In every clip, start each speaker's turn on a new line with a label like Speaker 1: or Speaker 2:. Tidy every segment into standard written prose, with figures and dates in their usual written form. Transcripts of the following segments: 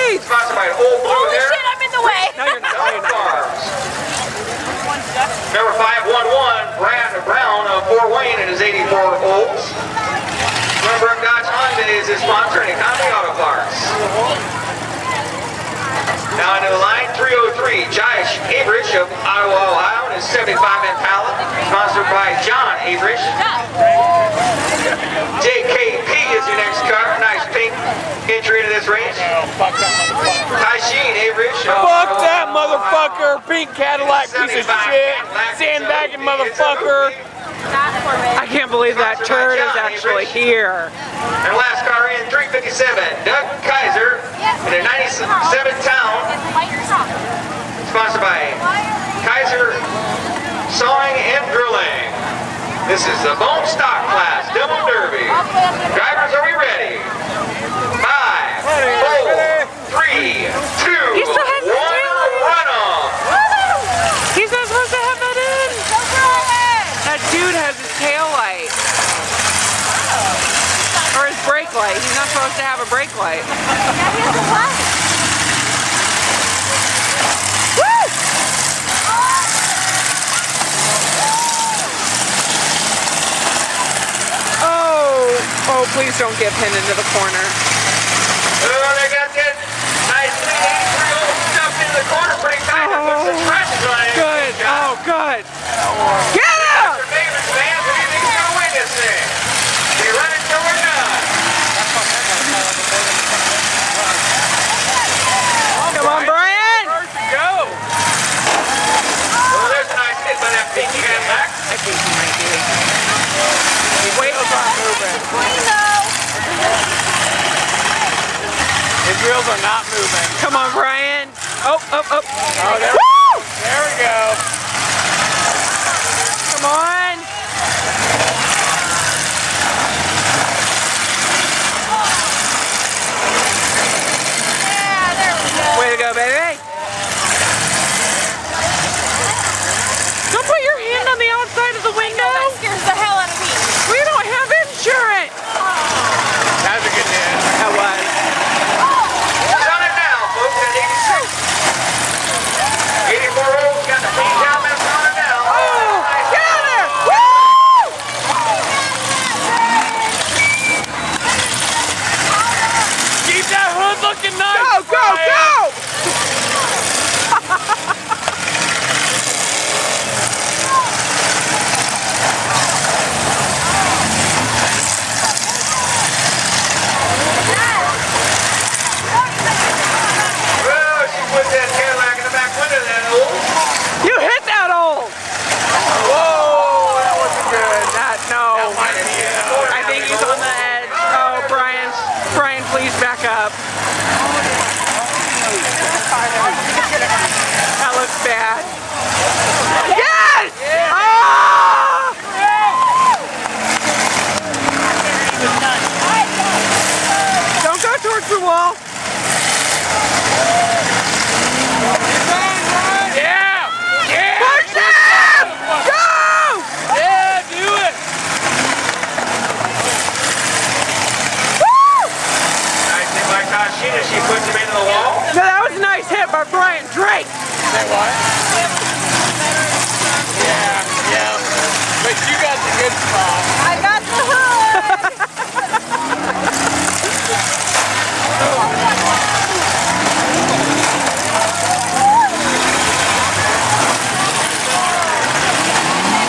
Speaker 1: please!
Speaker 2: Sponsored by Old Blue
Speaker 3: Holy
Speaker 2: Hair.
Speaker 3: shit, I'm in the way!
Speaker 1: No, you're not. No, you're not.
Speaker 2: Number 511, Brad Brown of Fort Wayne and his 84 Olds. Glenbrook Dodge Hyundai is his sponsor and Economy Auto Parts. Now into the line, 303, Josh Averich of Ottawa, Ohio, and his 75 Impala, sponsored by John Averich. JKP is your next car, nice pink entry into this race. Tysheen Averich.
Speaker 1: Fuck that motherfucker! Pink Cadillac piece of shit! Sandbagging motherfucker! I can't believe that turd is actually here.
Speaker 2: And last car in, 357, Doug Kaiser in a 97 Town, sponsored by Kaiser Sawing and Drilling. This is the Bone Stock Class Demo Derby. Drivers, are we ready? 5, 4, 3, 2, 1, run off!
Speaker 1: He's not supposed to have that in! That dude has his tail light. Or his brake light. He's not supposed to have a brake light.
Speaker 3: Yeah, he has a light.
Speaker 1: Woo! Oh, please don't get pinned into the corner.
Speaker 2: Oh, they got that nice 83 old stuff in the corner pretty tight. Put some scratches on it.
Speaker 1: Good. Oh, good. Get out!
Speaker 2: Mr. Davis, fans, what do you think's going to win this thing? You run it till we're done.
Speaker 1: Come on, Brian!
Speaker 2: Go. Well, there's a nice hit by that pinky Cadillac.
Speaker 1: I think he might be. His wheels aren't moving. His wheels are not moving. Come on, Brian. Oh, oh, oh.
Speaker 2: Oh, there, there we go.
Speaker 1: Come on.
Speaker 3: Yeah, there we go.
Speaker 1: Way to go, baby. Don't put your hand on the outside of the window.
Speaker 3: That scares the hell out of me.
Speaker 1: We don't have insurance.
Speaker 2: That was a good hit.
Speaker 1: That was.
Speaker 2: Who's on it now, folks, at 86? 84 olds got the paint down, that's on it now.
Speaker 1: Oh, get her! Woo!
Speaker 2: Keep that hood looking nice.
Speaker 1: Go, go, go!
Speaker 2: Well, she put that Cadillac in the back window, that old.
Speaker 1: You hit that old! Whoa, that wasn't good. No. I think he's on the edge. Oh, Brian, please back up. That looks bad. Yes! Ah! Don't go towards the wall.
Speaker 2: Yeah! Yeah!
Speaker 1: Push him! Go!
Speaker 2: Yeah, do it!
Speaker 1: Woo!
Speaker 2: Nice hit by Tashina, she puts him into the wall.
Speaker 1: No, that was a nice hit by Brian Drake.
Speaker 2: Say what? Yeah. But you got the good spot.
Speaker 3: I got the hood.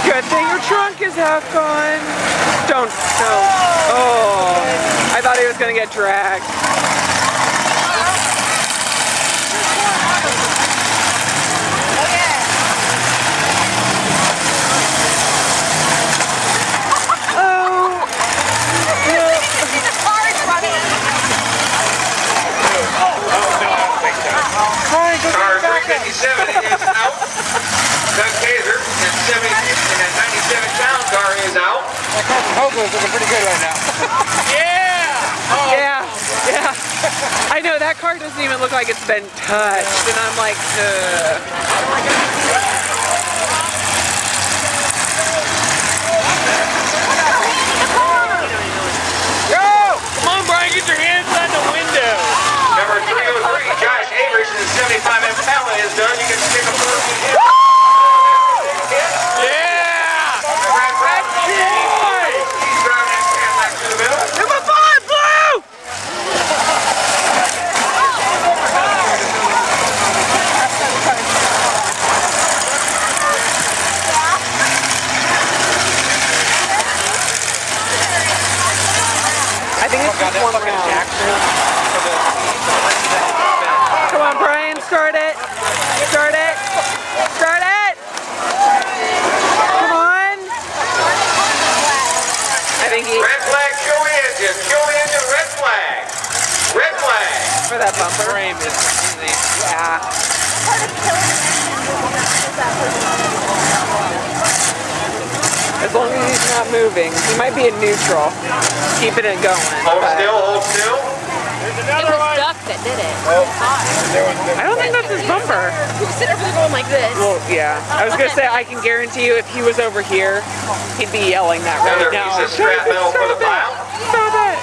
Speaker 1: Good thing your trunk is half gone. Don't. No. Oh. I thought he was going to get dragged.
Speaker 2: Car 357 is out. Doug Kaiser, that 70 and that 97 Town car is out.
Speaker 4: That car from Hoagland's looking pretty good right now.
Speaker 2: Yeah! Oh.
Speaker 1: Yeah. I know, that car doesn't even look like it's been touched. And I'm like,
Speaker 2: Go! Come on, Brian, get your hands on the window. Number 303,
Speaker 1: one round. Come on, Brian, start it. Start it. Start it. Come on. I think he...
Speaker 2: Red flag, kill the engine. Kill the engine, red flag. Red flag.
Speaker 1: For that bumper.
Speaker 4: Frame is easy.
Speaker 1: Yeah. As long as he's not moving. He might be in neutral. Keeping it going.
Speaker 2: Hold
Speaker 1: but
Speaker 2: still, hold still.
Speaker 3: It was Duck that did it.
Speaker 1: I don't think that's his bumper.
Speaker 3: He was sitting over there going like this.
Speaker 1: Well, yeah. I was going to say, I can guarantee you if he was over here, he'd be yelling that right
Speaker 2: Another
Speaker 1: now.
Speaker 2: piece of scrap metal for the pile.
Speaker 1: Stop it.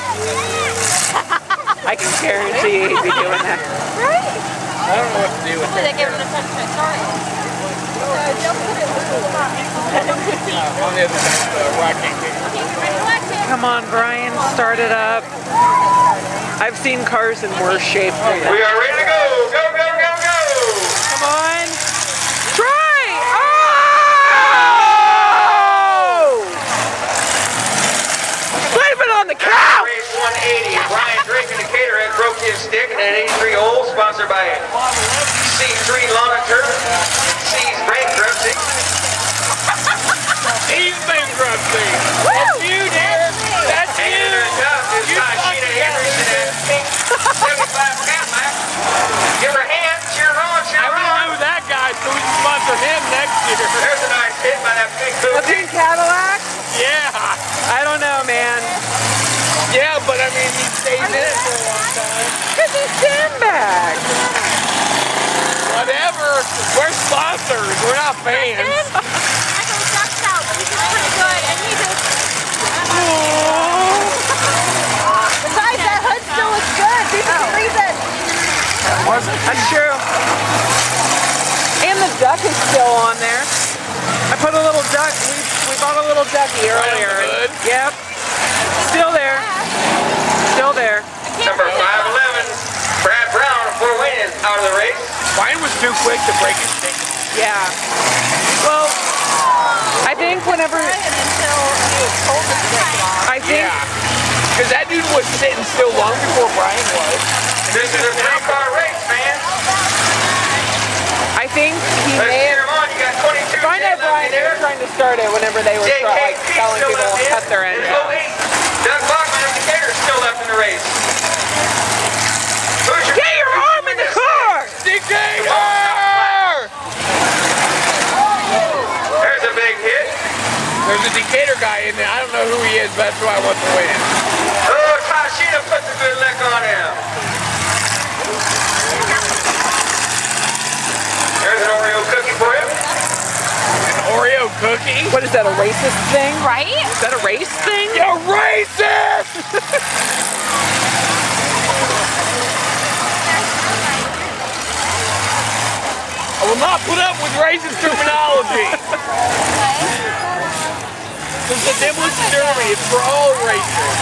Speaker 1: I can guarantee he'd be doing that.
Speaker 3: Right?
Speaker 4: I don't know what to do with
Speaker 3: Hopefully they gave him the touch to start it.
Speaker 4: on the other side of the rocking.
Speaker 1: Come on, Brian, start it up. I've seen cars in worse shape than
Speaker 2: We
Speaker 1: that.
Speaker 2: are ready to go. Go, go, go, go.
Speaker 1: Come on. Try! Oh! Slap it on the couch!
Speaker 2: Race 180. Brian Drake in the caterhead broke his stick in an 83 hole, sponsored by C3 Lawn and Turf. C's bankruptcy.
Speaker 4: He's bankruptcy. That's you, dear. That's
Speaker 2: Hanging
Speaker 4: you.
Speaker 2: in there tough is
Speaker 4: You
Speaker 2: Sheena
Speaker 4: fucking
Speaker 2: Henderson and pink 75 Cadillac. Give her a hand. Cheer on, cheer
Speaker 4: I
Speaker 2: on.
Speaker 4: already knew that guy, so we can sponsor him next year.
Speaker 2: There's a nice hit by that pink
Speaker 1: A
Speaker 2: booty.
Speaker 1: pink Cadillac?
Speaker 4: Yeah.
Speaker 1: I don't know, man.
Speaker 4: Yeah, but I mean, he stays in it for a long time.
Speaker 1: Because he's sandbagged.
Speaker 4: Whatever. We're sponsors. We're not fans.
Speaker 3: I go Duck's out, but he's just pretty good. And he just... Besides, that hood still looks good. There's a reason.
Speaker 1: That's true. And the duck is still on there. I put a little duck, we bought a little ducky earlier.
Speaker 4: Right on the hood?
Speaker 1: Yep. Still there. Still there.
Speaker 2: Number 511, Brad Brown, 4 wins out of the race.
Speaker 4: Mine was too quick to break his stick.
Speaker 1: Yeah. Well, I think whenever,
Speaker 3: Until he was told to break it off.
Speaker 1: I think,
Speaker 4: Yeah. Because that dude was sitting still long before Brian was.
Speaker 2: This is a 3-car race, man.
Speaker 1: I think he
Speaker 2: Let's
Speaker 1: may
Speaker 2: cheer
Speaker 1: have,
Speaker 2: him on. You got 22
Speaker 1: I know Brian, they were trying to start it whenever they were like
Speaker 2: JKP
Speaker 1: telling
Speaker 2: still
Speaker 1: people
Speaker 2: left
Speaker 1: to
Speaker 2: in.
Speaker 1: cut their engine.
Speaker 2: There's 08. Doug Bachman and Decatur still left in the race. Who's your
Speaker 1: Get your arm in the car!
Speaker 4: Decatur!
Speaker 2: There's a big hit.
Speaker 4: There's a Decatur guy in there. I don't know who he is, but that's who I want to win.
Speaker 2: Oh, Tashina puts a good lick on him. There's an Oreo cookie for you.
Speaker 4: An Oreo cookie?
Speaker 1: What is that, a racist thing?
Speaker 3: Right?
Speaker 1: Is that a race thing?
Speaker 4: You racist! I will not put up with racist terminology. It's a demolition derby. It's for all races,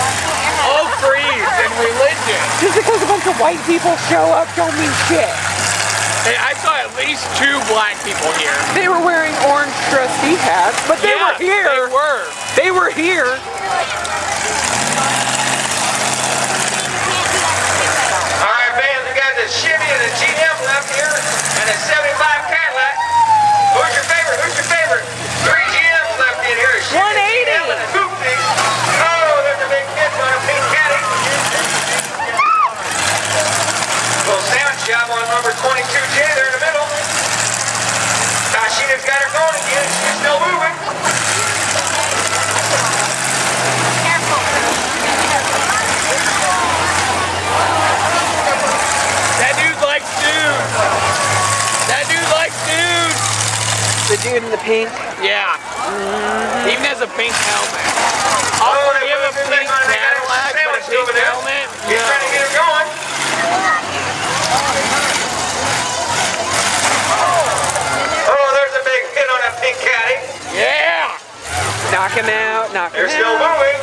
Speaker 4: all creeds, and religion.
Speaker 1: Just because a bunch of white people show up don't mean shit.
Speaker 4: Hey, I saw at least 2 black people here.
Speaker 1: They were wearing orange trustee hats, but they were here.
Speaker 4: They were.
Speaker 1: They were here.
Speaker 2: All right, fans, we got the Chevy and the GM left here, and a 75 Cadillac. Who's your favorite? Who's your favorite? 3 GMs left in here. A Chevy,
Speaker 1: 180.
Speaker 2: GM, and a Hoopty. Oh, there's a big hit on a pink caddy. Little sandwich job on number 22J there in the middle. Tashina's got her going again. She's still moving.
Speaker 4: That dude likes dudes. That dude likes dudes.
Speaker 1: The dude in the pink.
Speaker 4: Yeah. He even has a pink helmet. I'll
Speaker 2: Oh,
Speaker 4: forgive a
Speaker 2: they're
Speaker 4: pink
Speaker 2: making a
Speaker 4: Cadillac, but a
Speaker 2: sandwich
Speaker 4: pink
Speaker 2: over there.
Speaker 4: helmet?
Speaker 2: He's trying to get her going. Oh, there's a big hit on that pink caddy.
Speaker 4: Yeah.
Speaker 1: Knock him out, knock him
Speaker 2: They're still
Speaker 1: out.
Speaker 2: moving.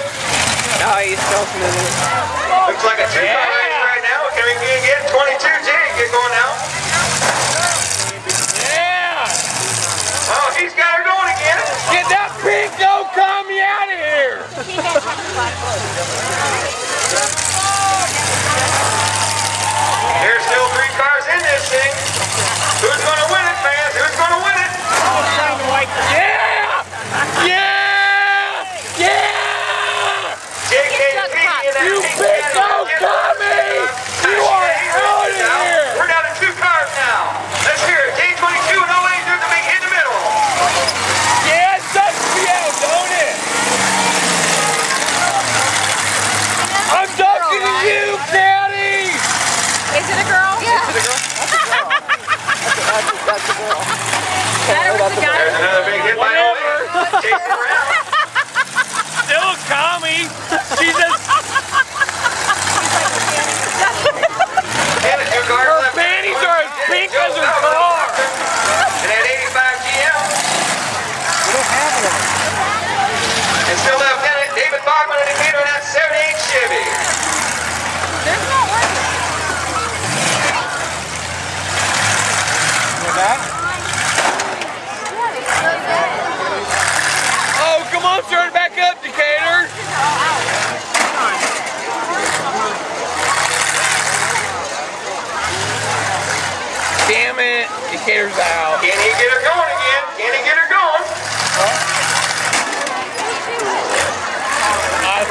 Speaker 1: Oh, he's still moving.
Speaker 2: Looks like a 2-car race right now. Can we get 22J get going now?
Speaker 4: Yeah.
Speaker 2: Oh, he's got her going again.
Speaker 4: Get that pink no commie out of here.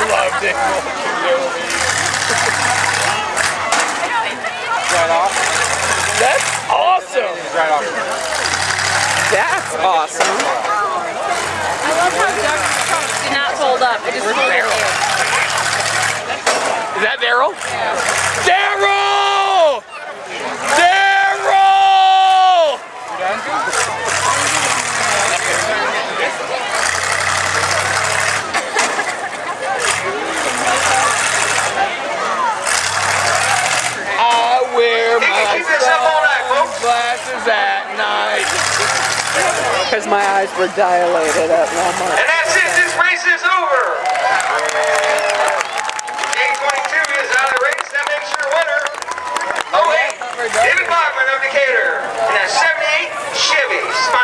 Speaker 4: love demolition derby.
Speaker 1: Right off.
Speaker 4: That's awesome.
Speaker 1: Right off. That's awesome.
Speaker 3: I love how duck trunks do not fold up. It just folds
Speaker 4: Daryl?
Speaker 3: in.
Speaker 4: Is that Daryl? Daryl! Daryl! I wear my glasses at night.
Speaker 1: Because my eyes were dilated at Walmart.
Speaker 2: And that's it. This race is over. Game 22 is out of the race. That makes your winner. 08, David Bachman of Decatur. And a